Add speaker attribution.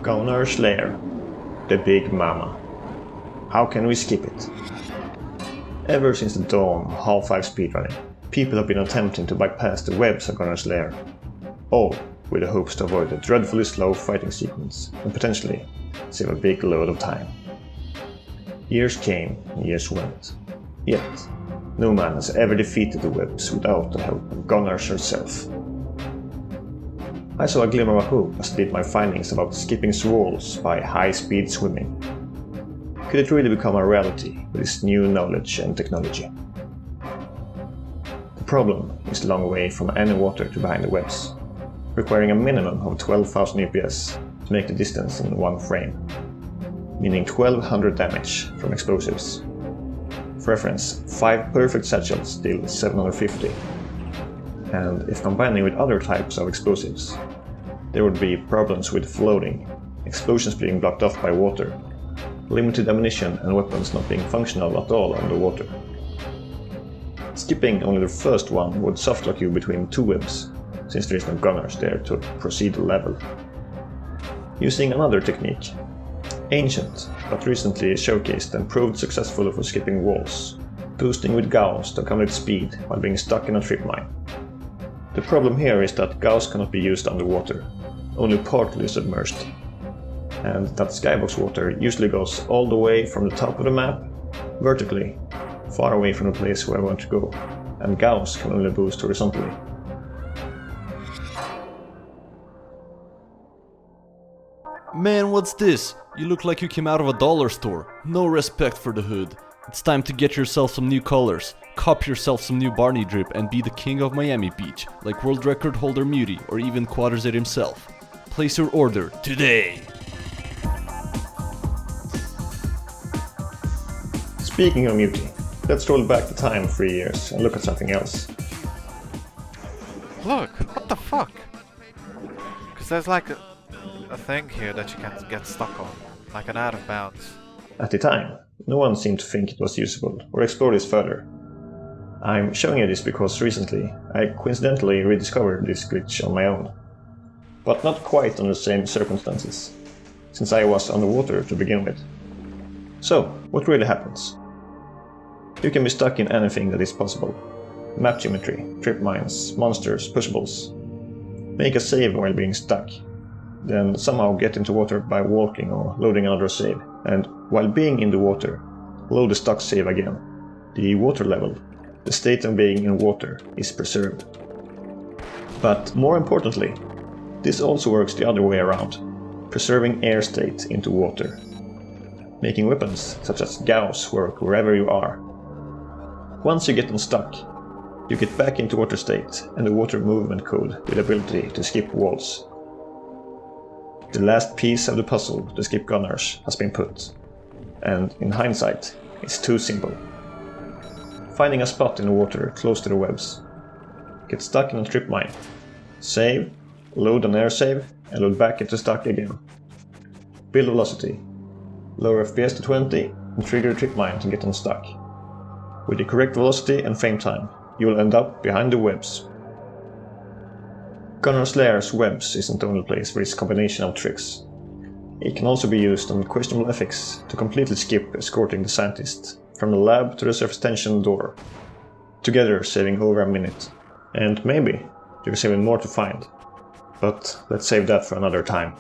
Speaker 1: Gonarch's Lair, the Big Mama. How can we skip it? Ever since the dawn of Half-Life speedrunning, people have been attempting to bypass the webs of Gonarch's Lair, all with the hopes to avoid a dreadfully slow fighting sequence and potentially save a big load of time. Years came and years went, yet no man has ever defeated the webs without the help of Gonarch herself. I saw a glimmer of hope as I did my findings about skipping walls by high-speed swimming. Could it really become a reality with this new knowledge and technology? The problem is a long way from any water to behind the webs, requiring a minimum of 12,000 EPS to make the distance in one frame, meaning 1200 damage from explosives. For reference, 5 perfect satchels deal 750, and if combining with other types of explosives, there would be problems with floating, explosions being blocked off by water, limited ammunition and weapons not being functional at all underwater. Skipping only the first one would softlock you between 2 webs, since there is no Gonarch there to proceed level. Using another technique, ancient but recently showcased and proved successful for skipping walls, boosting with Gauss to accommodate speed while being stuck in a trip mine. The problem here is that Gauss cannot be used underwater, only partly submerged, and that skybox water usually goes all the way from the top of the map, vertically, far away from the place where I want to go, and Gauss can only boost horizontally.
Speaker 2: Man, what's this? You look like you came out of a dollar store. No respect for the hood. It's time to get yourself some new colors, cop yourself some new Barney drip and be the king of Miami Beach, like world record holder Muty or even Quadrazid himself. Place your order today!
Speaker 1: Speaking of Muty, let's roll back the time 3 years and look at something else.
Speaker 3: Look, what the fuck? Because there's like a thing here that you can get stuck on, like an out of bounds.
Speaker 1: At the time, no one seemed to think it was usable or explore this further. I'm showing you this because recently I coincidentally rediscovered this glitch on my own. But not quite under the same circumstances, since I was underwater to begin with. So, what really happens? You can be stuck in anything that is possible. Map geometry, trip mines, monsters, pushables. Make a save while being stuck. Then somehow get into water by walking or loading another save, and while being in the water, load the stuck save again. The water level, the state of being in water, is preserved. But more importantly, this also works the other way around, preserving air state into water, making weapons such as Gauss work wherever you are. Once you get unstuck, you get back into water state and the water movement code with the ability to skip walls. The last piece of the puzzle to skip Gonarch has been put, and in hindsight, it's too simple. Finding a spot in the water close to the webs, get stuck in a trip mine, save, load an air save, and load back into stuck again. Build velocity, lower FPS to 20, and trigger a trip mine to get unstuck. With the correct velocity and frame time, you will end up behind the webs. Gonarch's Lair's webs isn't the only place for this combination of tricks. It can also be used on questionable ethics to completely skip escorting the scientist from the lab to the surface tension door, together saving over a minute. And maybe there's even more to find, but let's save that for another time.